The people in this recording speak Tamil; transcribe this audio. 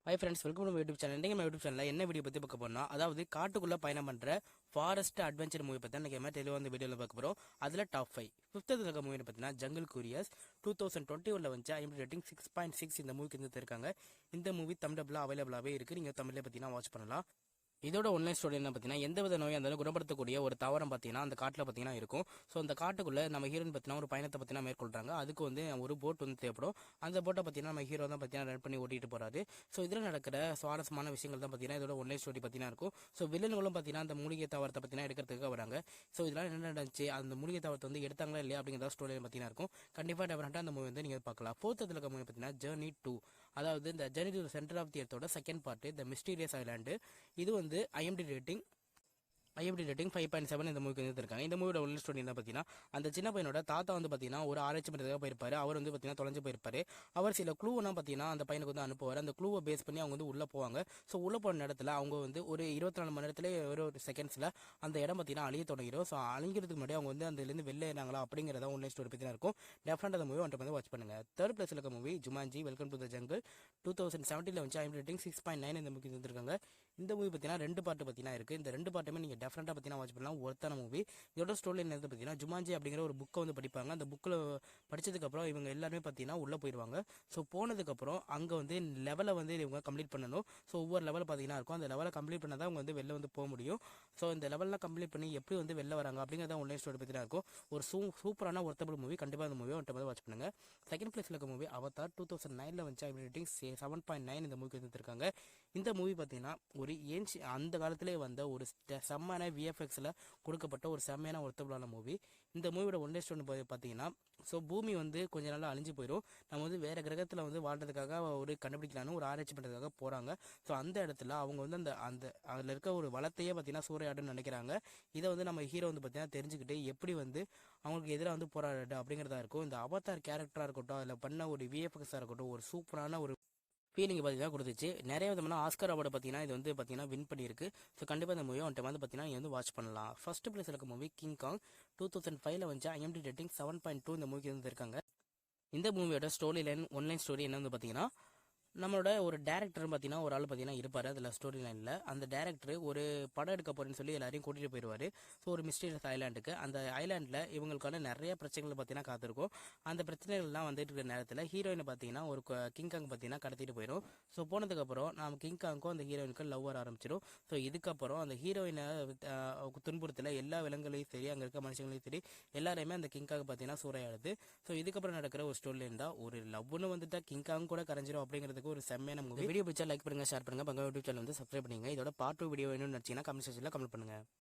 Hi friends, welcome to YouTube channel. இன்றைக்கி நம்ம யூடியூப் சேனலில் என்ன வீடியோ பற்றி பார்க்க போறோம்னா, அதாவது காட்டுக்குள்ளே பயணம் பண்ணுற ஃபாரஸ்ட் அட்வென்ச்சர் மூவி பற்றி இன்றைக்கி நம்ம தெளிவாக இந்த வீடியோவில் பார்க்க போகிறோம். அதில் டாப் 5 ஃபிஃப்த் இருக்க மூவி பார்த்தீங்கன்னா ஜங்கிள் கூரியஸ் 2021 வந்து ஐஎம்டி ரேட்டிங் 6.6 இந்த மூவிக்கு வந்து இருக்காங்க. இந்த மூவி தமிழ் அவைலபிளாகவே இருக்குது. நீங்கள் தமிழில் பார்த்தீங்கன்னா வாட்ச் பண்ணலாம். இதோட ஒன்லைன் ஸ்டோரி என்ன பார்த்தீங்கன்னா, எந்தவித நோயை அந்த குணப்படுத்தக்கூடிய ஒரு தாவரம் பார்த்தீங்கன்னா அந்த காட்டில் பார்த்தீங்கன்னா இருக்கும். ஸோ அந்த காட்டுக்குள்ளே நம்ம ஹீரோயின் பார்த்தீங்கன்னா ஒரு பயணத்தை பார்த்தீங்கன்னா மேற்கொள்றாங்க. அதுக்கு வந்து ஒரு போட் வந்து தேவைப்படும். அந்த போட்டை பார்த்தீங்கன்னா நம்ம ஹீரோ தான் பார்த்தீங்கன்னா ரன் பண்ணி ஓட்டிட்டு போறாரு. ஸோ இதில் நடக்கிற சுவாரஸ்யமான விஷயங்கள் தான் பார்த்தீங்கன்னா இதோட ஒன்லைன் ஸ்டோரி பார்த்தீங்கன்னா இருக்கும். ஸோ வில்லன்களும் பார்த்தீங்கன்னா அந்த மூலிகை தாவரத்தை பார்த்தீங்கன்னா எடுக்கிறதுக்காக வராங்க. ஸோ இதெல்லாம் என்ன நடந்துச்சு, அந்த மூலிகை தாவரத்தை வந்து எடுத்தாங்களா இல்லையா அப்படிங்கிற ஸ்டோரி பார்த்தீங்கன்னா இருக்கும். கண்டிப்பாக டெஃபரெண்டாக அந்த மூவி வந்து நீங்கள் பார்க்கலாம். ஃபோர்த் இருக்க மூவி பார்த்தீங்கன்னா ஜர்னி 2, அதாவது இந்த journey to centre of the எர்த்தோட second part, the mysterious island. இது வந்து ஐஎம்டி ரேட்டிங் 5.7 இந்த மூவிக்கு வந்து இருக்காங்க. இந்த மூவியோட ஒன்லைன் ஸ்டோரி என்ன பார்த்தீங்கன்னா, அந்த சின்ன பையனோட தாத்தா வந்து பார்த்தீங்கன்னா ஒரு ஆராய்ச்சி பண்ணுறதுக்காக போயிருப்பாரு. அவர் வந்து பார்த்தீங்கன்னா தொலைஞ்சு போயிருப்பாரு. அவர் சில க்ளூவெல்லாம் பார்த்தீங்கன்னா அந்த பையனுக்கு வந்து அனுப்புவார். அந்த க்ளூவை பேஸ் பண்ணி அவங்க வந்து உள்ளே போவாங்க. ஸோ உள்ளே போன இடத்துல அவங்க வந்து ஒரு 24 மணி நேரத்துல ஒரு செகண்ட்ஸில் அந்த இடம் பார்த்தீங்கன்னா அழிய தொடங்கிடும். ஸோ அழிங்கிறதுக்கு முன்னாடி அவங்க வந்து அதுலேருந்து வெளில ஏறாங்களா அப்படிங்கிறத ஒன்லைன் ஸ்டோரி பற்றி இருக்கும். டெஃபரெண்ட் அந்த மூவி வந்து வாட்ச் பண்ணுங்க. தேர்ட் பிளேஸ் இருக்க movie Jumanji welcome to the jungle 2017 வந்து ஐஎம்டி ரேட்டிங் 6.9 இந்த மூவிக்கு வந்துருக்காங்க. இந்த மூவி பார்த்தீங்கன்னா 2 பார்ட் பார்த்தீங்கன்னா இருக்குது. இந்த 2 பார்ட்டுமே நீங்கள் டெஃபரெண்டாக பார்த்தீங்கன்னா வாட்ச் பண்ணலாம். ஒருத்தான மூவி. இதோட ஸ்டோரி என்ன பார்த்தீங்கன்னா, ஜுமான்ஜி அப்படிங்கிற ஒரு புக்கை வந்து படிப்பாங்க. அந்த புக்கில் படித்ததுக்கப்புறம் இவங்க எல்லாருமே பார்த்தீங்கன்னா உள்ளே போயிடுவாங்க. ஸோ போனதுக்கப்புறம் அங்கே வந்து லெவலை வந்து இவங்க கம்ப்ளீட் பண்ணணும். ஸோ ஒவ்வொரு லெவல் பார்த்தீங்கன்னா இருக்கும். அந்த லெவலை கம்ப்ளீட் பண்ணால் தான் அவங்க வந்து வெளில வந்து போக முடியும். ஸோ இந்த லெவல்லாம் கம்ப்ளீட் பண்ணி எப்படி வந்து வெளில வராங்க அப்படிங்கிறத ஒன்லைன் ஸ்டோரி பற்றி இருக்கும். ஒரு சூப்பரான ஒர்த்தபிள் மூவி. கண்டிப்பாக அந்த மூவியை வந்து வாட்ச் பண்ணுங்க. செகண்ட் பிளேஸில் இருக்க மூவி அவதார் 2009 வந்து ரேட்டிங் 7.9 இந்த மூவிக்கு வந்துருக்காங்க. இந்த மூவி பார்த்தீங்கன்னா ஒரு அந்த காலத்திலே வந்த ஒரு செம்மான விஎஃப்எக்ஸில் கொடுக்கப்பட்ட ஒரு செம்மையான ஒர்த்தபிளான மூவி. இந்த மூவியோட ஒன்லைன் ஸ்டோரி பார்த்தீங்கன்னா, ஸோ பூமி வந்து கொஞ்ச நாள் அழிஞ்சு போயிடும். நம்ம வந்து வேற கிரகத்தில் வந்து வாழ்றதுக்காக ஒரு கண்டுபிடிக்கலான்னு ஒரு ஆராய்ச்சி பண்ணுறதுக்காக போகிறாங்க. ஸோ அந்த இடத்துல அவங்க வந்து அந்த அந்த அதில் இருக்க ஒரு வளத்தையே பார்த்தீங்கன்னா சூறையாடுன்னு நினைக்கிறாங்க. இதை வந்து நம்ம ஹீரோ வந்து பார்த்தீங்கன்னா தெரிஞ்சுக்கிட்டு எப்படி வந்து அவங்களுக்கு எதிராக வந்து போராடு அப்படிங்கிறதா இருக்கும். இந்த அவதார் கேரக்டராக இருக்கட்டும், அதில் பண்ண ஒரு விஎஃப்எக்ஸாக இருக்கட்டும், ஒரு சூப்பரான ஒரு ஃபீலிங் பார்த்தீங்கன்னா கொடுத்துச்சு. நிறைய விதமான ஆஸ்கர் அவார்டு பார்த்தீங்கன்னா இது வந்து பார்த்தீங்கன்னா வின் பண்ணியிருக்கு. ஸோ கண்டிப்பாக இந்த மூவி ஒன் டைம் வந்து பார்த்தீங்கன்னா நீங்கள் வந்து வாட்ச் பண்ணலாம். ஃபர்ஸ்ட் பிளேஸ் இருக்க மூவி கிங் காங் 2005 வந்து ஐஎம்டி ரேட்டிங் 7.2 இந்த மூவிக்கு வந்து இருக்காங்க. இந்த மூவியோட ஸ்டோரி லைன் ஒன்லைன் ஸ்டோரி என்ன வந்து பார்த்தீங்கன்னா, நம்மளோட ஒரு டேரக்டர் பார்த்தீங்கன்னா ஒரு ஆள் பார்த்தீங்கன்னா இருப்பார் அதில் ஸ்டோரி லைனில். அந்த டேரக்டர் ஒரு படம் எடுக்க போறேன்னு சொல்லி எல்லாரையும் கூட்டிகிட்டு போயிடுவார். ஸோ ஒரு மிஸ்டீரியஸ் ஐலாண்டுக்கு. அந்த ஐலாண்டில் இவங்களுக்கான நிறைய பிரச்சனைகள் பார்த்தீங்கன்னா காத்திருக்கும். அந்த பிரச்சனைகள்லாம் வந்துட்டு இருக்கிற நேரத்தில் ஹீரோயினை பார்த்தீங்கன்னா ஒரு கிங்காங் பார்த்தீங்கன்னா கடத்திட்டு போயிடும். ஸோ போனதுக்கப்புறம் நம்ம கிங்காங்க்கும் அந்த ஹீரோயினுக்கும் லவ் வர ஆரம்பிச்சிடும். ஸோ இதுக்கப்புறம் அந்த ஹீரோயினை துன்புறுத்தல எல்லா விலங்குகளையும் சரி, அங்கே இருக்க மனுஷங்களையும் சரி, எல்லாரையுமே அந்த கிங்காங் பார்த்தீங்கன்னா சூறையாடுது. ஸோ இதுக்கப்புறம் நடக்கிற ஒரு ஸ்டோரி லைன் தான். ஒரு லவ்னு வந்துட்டா கிங்காங் கூட கரைஞ்சிரும் அப்படிங்கிறதுக்கு ஒரு செம்மையான மூவி. வீடியோ பிடிச்சா லைக் பண்ணுங்க, ஷேர் பண்ணுங்க, யூடியூப் சேனல் வந்து சப்ஸ்கிரைப் பண்ணுங்க. இதோட பார்ட் 2 வீடியோ வேணும்னு நினைச்சீங்கன்னா கமெண்ட் செக்ஷன்ல கமெண்ட் பண்ணுங்க.